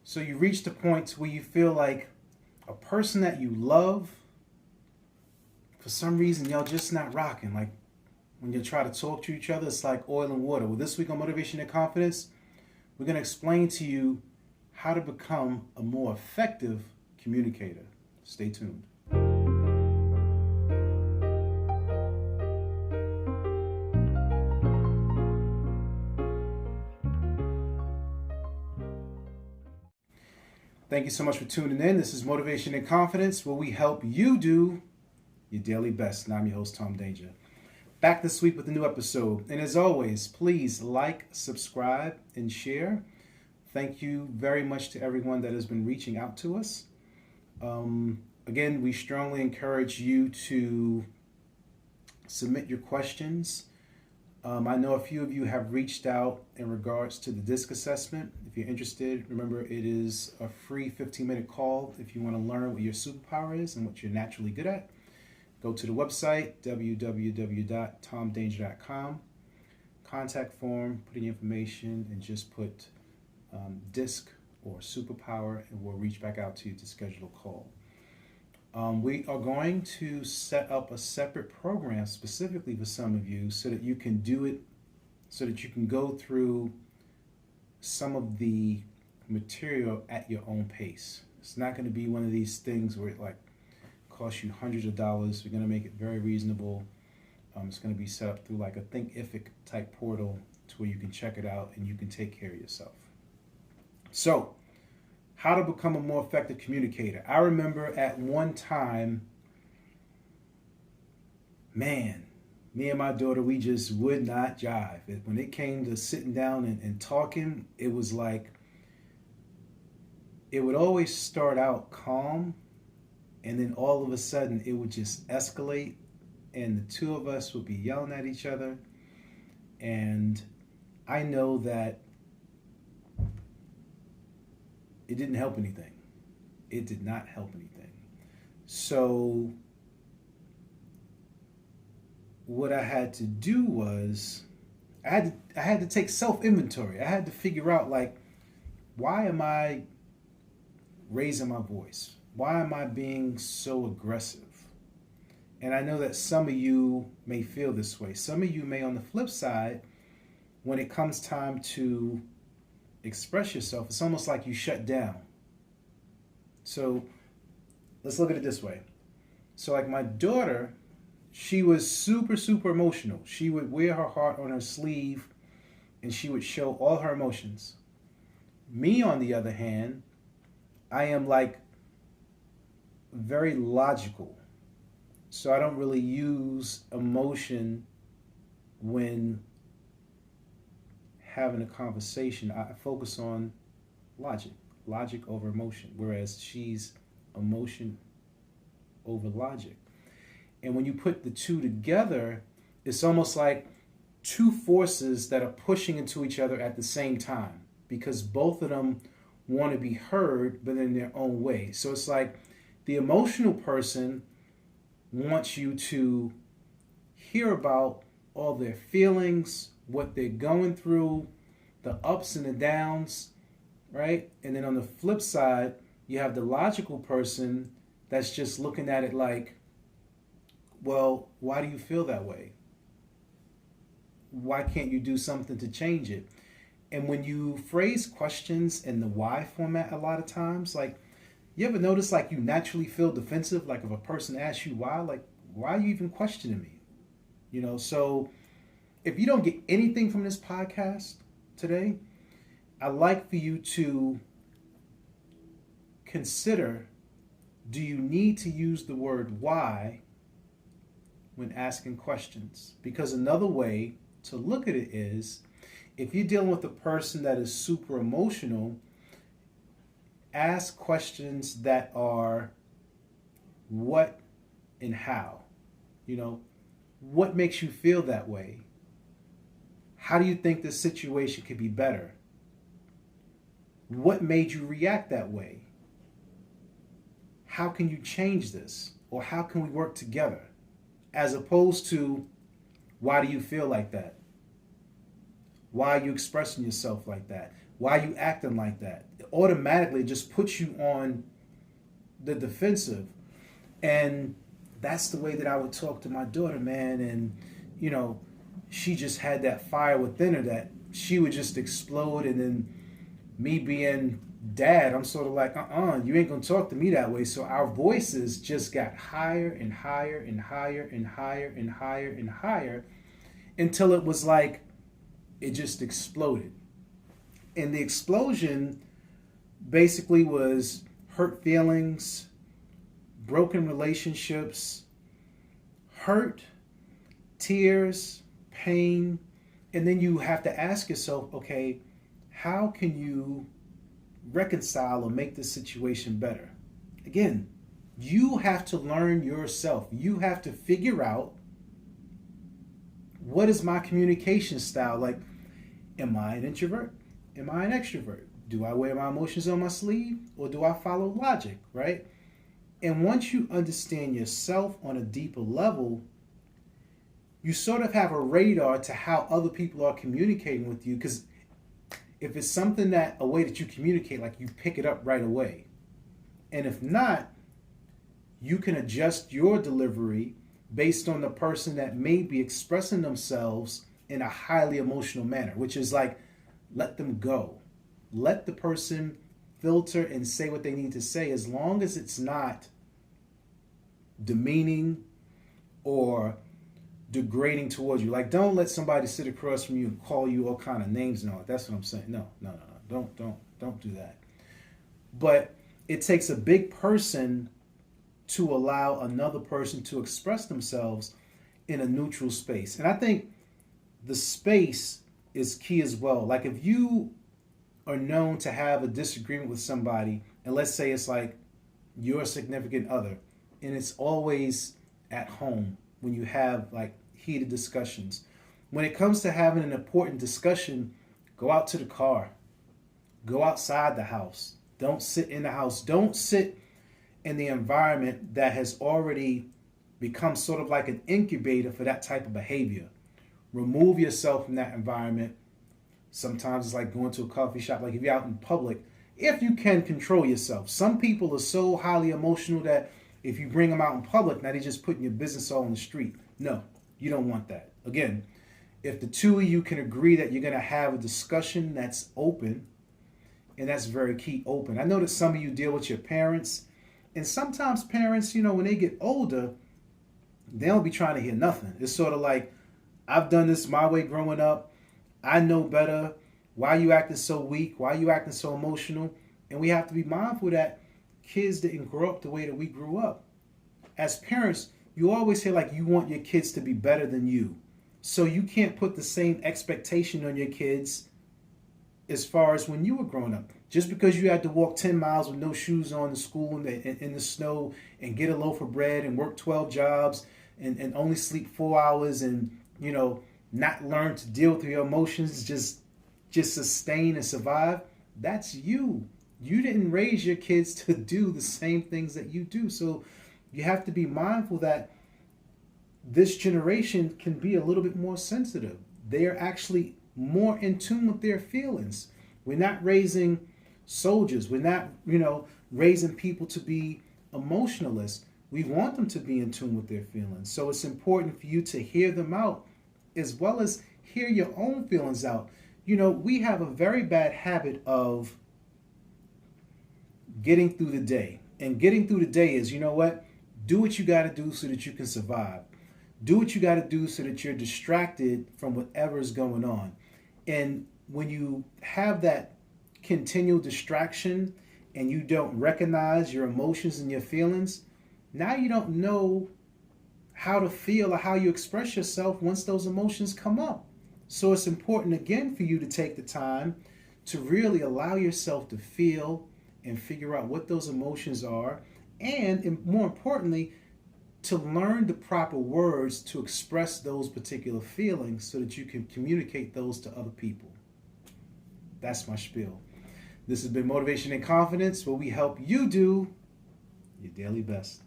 So you reach the point where you feel like a person that you love, for some reason, y'all just not rocking. Like when you try to talk to each other, it's like oil and water. Well, this week on Motivation and Confidence, we're going to explain to you how to become a more effective communicator. Stay tuned. Thank you so much for tuning in. This is Motivation and Confidence, where we help you do your daily best. And I'm your host, Tom Danger. Back this week with a new episode. And as always, please like, subscribe, and share. Thank you very much to everyone that has been reaching out to us. Again, we strongly encourage you to submit your questions. I know a few of you have reached out in regards to the DISC assessment. If you're interested, remember it is a free 15-minute call if you want to learn what your superpower is and what you're naturally good at. Go to the website, www.tomdanger.com, contact form, put in your information, and just put DISC or superpower, and we'll reach back out to you to schedule a call. We are going to set up a separate program specifically for some of you so that you can do it, so that you can go through some of the material at your own pace. It's not going to be one of these things where it like costs you hundreds of dollars. We're going to make it very reasonable. It's going to be set up through like a Thinkific type portal to where you can check it out and you can take care of yourself. So, how to become a more effective communicator. I remember at one time, man, me and my daughter, we just would not jive. When it came to sitting down and talking, it was like, it would always start out calm, and then all of a sudden it would just escalate, and the two of us would be yelling at each other. And I know that it didn't help anything. It did not help anything. So what I had to do was I had to take self-inventory. I had to figure out, like, why am I raising my voice? Why am I being so aggressive? And I know that some of you may feel this way. Some of you may, on the flip side, when it comes time to express yourself, it's almost like you shut down. So let's look at it this way. So like my daughter, she was super, super emotional. She would wear her heart on her sleeve and she would show all her emotions. Me, on the other hand, I am like very logical. So I don't really use emotion when having a conversation. I focus on logic over emotion, whereas she's emotion over logic. And when you put the two together, it's almost like two forces that are pushing into each other at the same time, because both of them want to be heard, but in their own way. So it's like the emotional person wants you to hear about all their feelings, what they're going through, the ups and the downs, right? And then on the flip side, you have the logical person that's just looking at it like, well, why do you feel that way? Why can't you do something to change it? And when you phrase questions in the why format a lot of times, like, you ever notice like you naturally feel defensive? Like if a person asks you why, like, why are you even questioning me? You know, so if you don't get anything from this podcast today, I'd like for you to consider, do you need to use the word why when asking questions? Because another way to look at it is, if you're dealing with a person that is super emotional, ask questions that are what and how. You know, what makes you feel that way? How do you think this situation could be better? What made you react that way? How can you change this? Or how can we work together? As opposed to, why do you feel like that? Why are you expressing yourself like that? Why are you acting like that? Automatically, it just puts you on the defensive. And that's the way that I would talk to my daughter, man. And, you know, she just had that fire within her that she would just explode. And then me being dad, I'm sort of like, you ain't gonna talk to me that way. So our voices just got higher and higher and higher and higher and higher and higher until it was like it just exploded. And the explosion basically was hurt feelings, broken relationships, hurt, tears, pain. And then you have to ask yourself, okay, how can you reconcile or make this situation better? Again, you have to learn yourself. You have to figure out, what is my communication style? Like, am I an introvert? Am I an extrovert? Do I wear my emotions on my sleeve, or do I follow logic, right? And once you understand yourself on a deeper level, you sort of have a radar to how other people are communicating with you. Because if it's something that, a way that you communicate, like, you pick it up right away. And if not, you can adjust your delivery based on the person that may be expressing themselves in a highly emotional manner, which is like, let them go. Let the person filter and say what they need to say, as long as it's not demeaning or degrading towards you. Like, don't let somebody sit across from you and call you all kind of names and all that. That's what I'm saying. No. Don't do that. But it takes a big person to allow another person to express themselves in a neutral space. And I think the space is key as well. Like, if you are known to have a disagreement with somebody, and let's say it's like your significant other, and it's always at home when you have like heated discussions. When it comes to having an important discussion, go out to the car. Go outside the house. Don't sit in the house. Don't sit in the environment that has already become sort of like an incubator for that type of behavior. Remove yourself from that environment. Sometimes it's like going to a coffee shop. Like, if you're out in public, if you can control yourself. Some people are so highly emotional that if you bring them out in public, now they're just putting your business all on the street. No, you don't want that. Again, if the two of you can agree that you're going to have a discussion that's open, and that's very key, open. I know that some of you deal with your parents, and sometimes parents, when they get older, they don't be trying to hear nothing. It's sort of like, I've done this my way growing up. I know better. Why are you acting so weak? Why are you acting so emotional? And we have to be mindful that kids didn't grow up the way that we grew up. As parents, you always hear like you want your kids to be better than you. So you can't put the same expectation on your kids as far as when you were growing up. Just because you had to walk 10 miles with no shoes on to school in the snow and get a loaf of bread and work 12 jobs and only sleep 4 hours and, not learn to deal with your emotions, just sustain and survive, that's you. You didn't raise your kids to do the same things that you do. So you have to be mindful that this generation can be a little bit more sensitive. They are actually more in tune with their feelings. We're not raising soldiers. We're not, raising people to be emotionalists. We want them to be in tune with their feelings. So it's important for you to hear them out as well as hear your own feelings out. We have a very bad habit of getting through the day. And getting through the day is, do what you got to do so that you can survive. Do what you got to do so that you're distracted from whatever is going on. And when you have that continual distraction and you don't recognize your emotions and your feelings, now you don't know how to feel or how you express yourself once those emotions come up. So it's important again for you to take the time to really allow yourself to feel and figure out what those emotions are, and more importantly, to learn the proper words to express those particular feelings so that you can communicate those to other people. That's my spiel. This has been Motivation and Confidence, where we help you do your daily best.